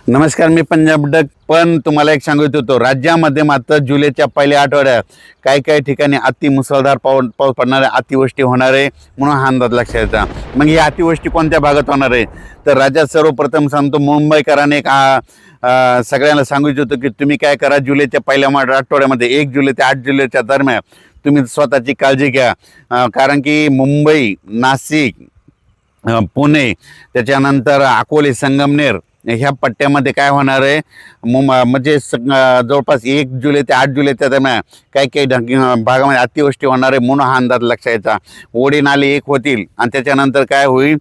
नमस्कार, मी पंजाब डक. पण तुम्हाला एक सांगत होतो, राज्यामध्ये मात्र जुलैच्या पहिल्या आठवड्यात काही काही ठिकाणी अति मुसळधार पाऊस पडणार आहे, अतिवृष्टी होणार आहे म्हणून हा अंदाज लक्षात यायचा. मग ही अतिवृष्टी कोणत्या भागात होणार आहे? तर राज्यात सर्वप्रथम सांगतो, मुंबईकरांनी एक सगळ्यांना सांगू इच्छितो की तुम्ही काय करा, जुलैच्या पहिल्या आठवड्यामध्ये 1 जुलै ते 8 जुलैच्या दरम्यान तुम्ही स्वतःची काळजी घ्या. कारण की मुंबई, नाशिक, पुणे, त्याच्यानंतर अकोले, संगमनेर ह्या पट्ट्यामध्ये काय होणार आहे, म्हणजे जवळपास 1 जुलै ते 8 जुलैच्या दरम्यान काही काही भागामध्ये अतिवृष्टी होणार आहे म्हणून हा अंदाज लक्षात यायचा. ओढी नाले एक होतील आणि त्याच्यानंतर काय होईल,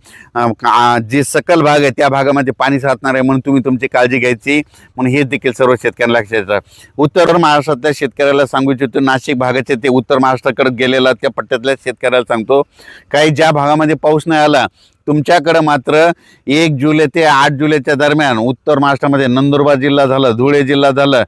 जे सकल भाग आहे त्या भागामध्ये पाणी साचणार आहे म्हणून तुम्ही तुमची काळजी घ्यायची म्हणून हे देखील सर्व शेतकऱ्यांना लक्षात यायचं. उत्तर महाराष्ट्रातल्या शेतकऱ्याला सांगू इच्छितो, नाशिक भागाचे ते उत्तर महाराष्ट्राकडे गेलेला त्या पट्ट्यातल्या शेतकऱ्याला सांगतो, काही ज्या भागामध्ये पाऊस नाही आला तुमच्याकडं मात्र 1 जुलै ते 8 जुलैच्या दरम्यान उत्तर महाराष्ट्रामध्ये नंदुरबार जिल्हा झालं, धुळे जिल्हा झालं,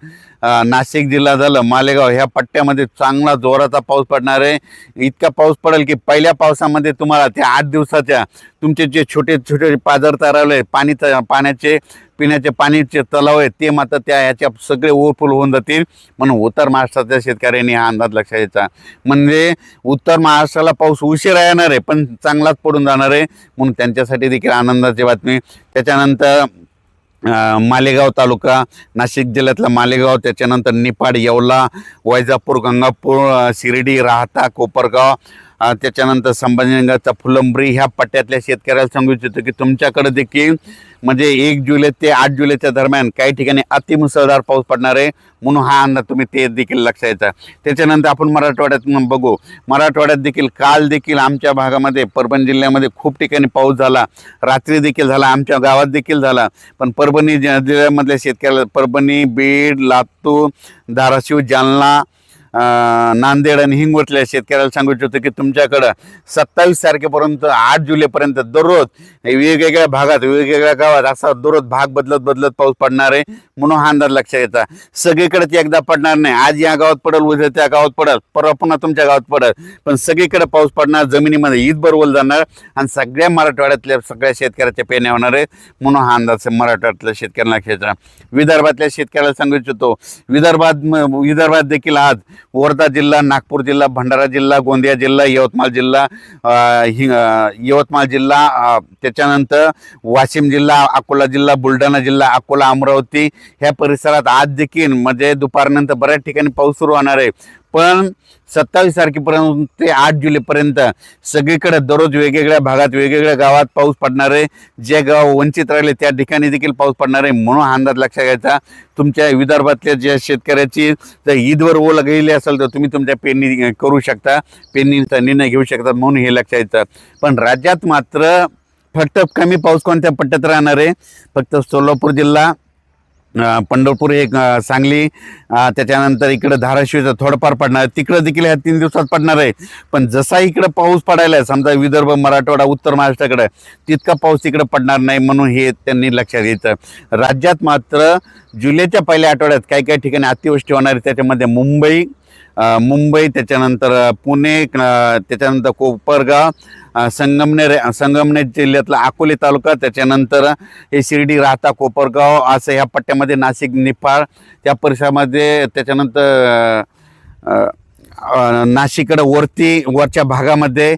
नाशिक जिल्हा झालं, मालेगाव ह्या पट्ट्यामध्ये चांगला जोराचा पाऊस पडणार आहे. इतका पाऊस पडेल की पहिल्या पावसामध्ये तुम्हाला त्या 8 दिवसाच्या तुमचे जे छोटे छोटे पाझर तलाव पाण्याचे पिण्याचे पाण्याचे तलाव आहेत ते मात्र ह्याच्या सगळे ओव्हरफुल होऊन जातील म्हणून उत्तर महाराष्ट्राच्या शेतकऱ्यांनी हा अंदाज लक्षात घ्यायचा. म्हणजे उत्तर महाराष्ट्राला पाऊस उशिरा येणार आहे पण चांगलाच पडून जाणार आहे म्हणून त्यांच्यासाठी देखील आनंदाची बातमी. त्याच्यानंतर मालेगाव तालुका, नाशिक जिल्ह्यातला मालेगाव, त्याच्यानंतर निफाड, येवला, वैजापूर, गंगापूर, शिर्डी, राहता, कोपरगाव, त्याच्यानंतर संभाजीनगरचा फुलंब्री ह्या पट्ट्यातल्या शेतकऱ्याला सांगू इच्छितो की तुमच्याकडे देखील म्हणजे 1 जुलै ते 8 जुलैच्या दरम्यान काही ठिकाणी अतिमुसळधार पाऊस पडणार आहे म्हणून हा अंदाज तुम्ही ते देखील लक्षात यायचा. त्याच्यानंतर आपण मराठवाड्यात बघू. मराठवाड्यात देखील काल देखील आमच्या भागामध्ये परभणी जिल्ह्यामध्ये खूप ठिकाणी पाऊस झाला, रात्री देखील झाला, आमच्या गावात देखील झाला. पण परभणी जिल्ह्यामधल्या शेतकऱ्याला परभणी, बीड, लातूर, धाराशिव, जालना, नांदेड आणि हिंगोलीतल्या शेतकऱ्याला सांगू इच्छितो की तुमच्याकडं 27 तारखेपर्यंत 8 जुलैपर्यंत दररोज वेगवेगळ्या भागात वेगवेगळ्या गावात असा दररोज भाग बदलत पाऊस पडणार आहे म्हणून हा अंदाज लक्षात येतात. सगळीकडे एकदा पडणार नाही, आज या गावात पडेल, उद्या त्या गावात पडेल, परवा पुन्हा तुमच्या गावात पडेल, पण सगळीकडे पाऊस पडणार, जमिनीमध्ये ईदभर ओल जाणार आणि सगळ्या मराठवाड्यातल्या सगळ्या शेतकऱ्याच्या पेरण्या होणार आहेत म्हणून हा अंदाज मराठवाड्यातल्या शेतकऱ्यांना लक्षात येतात. विदर्भातल्या शेतकऱ्याला सांगू इच्छितो, विदर्भात देखील आज वर्धा जिल्हा, नागपूर जिल्हा, भंडारा जिल्हा, गोंदिया जिल्हा, यवतमाळ जिल्हा, त्याच्यानंतर वाशिम जिल्हा, अकोला जिल्हा, बुलढाणा जिल्हा, अकोला, अमरावती ह्या परिसरात आज देखील म्हणजे दुपारनंतर बऱ्याच ठिकाणी पाऊस सुरू होणार आहे. पण 27 तारखेपर्यंत ते 8 जुलैपर्यंत सगळीकडे दररोज वेगवेगळ्या भागात वेगवेगळ्या गावात पाऊस पडणार आहे. जे गाव वंचित राहिले त्या ठिकाणी देखील पाऊस पडणार आहे म्हणून हा अंदाज लक्षात घ्यायचा. तुमच्या विदर्भातल्या ज्या शेतकऱ्याची जर ईदवर ओल गेली असेल तर तुम्ही तुमच्या पेरणी करू शकता, पेरणीचा निर्णय घेऊ शकता म्हणून हे लक्षात घ्यायचं. पण राज्यात मात्र फक्त कमी पाऊस कोणत्या पट्ट्यात राहणार आहे, फक्त सोलापूर जिल्हा, पंढरपूर, एक सांगली, त्याच्यानंतर इकडे धाराशिवचं थोडंफार पडणार आहे, तिकडं देखील ह्या 3 दिवसात पडणार आहे. पण जसा इकडं पाऊस पडायला आहे समजा विदर्भ, मराठवाडा, उत्तर महाराष्ट्राकडे तितका पाऊस तिकडे पडणार नाही म्हणून हे त्यांनी लक्षात घ्यायचं. राज्यात मात्र जुलैच्या पहिल्या आठवड्यात काही काही ठिकाणी अतिवृष्टी होणार आहे. त्याच्यामध्ये मुंबई, त्याच्यानंतर पुणे, त्याच्यानंतर कोपरगाव, संगमनेर जिल्ह्यातला अकोले तालुका, त्याच्यानंतर हे शिर्डी, राहता, कोपरगाव असं ह्या पट्ट्यामध्ये नाशिक, निफाड त्या परिसरामध्ये, त्याच्यानंतर नाशिककडे वरच्या भागामध्ये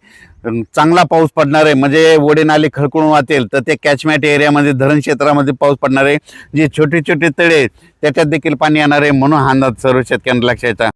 चांगला पाऊस पडणार आहे. म्हणजे ओढे नाले खळखळून वाहतील तर ते कॅचमेंट एरियामध्ये, धरण क्षेत्रामध्ये पाऊस पडणार आहे. जे छोटे छोटे तळे त्याच्यात देखील पाणी येणार आहे म्हणून हा अंदाज सर्व शेतकऱ्यांना लक्षात येतात.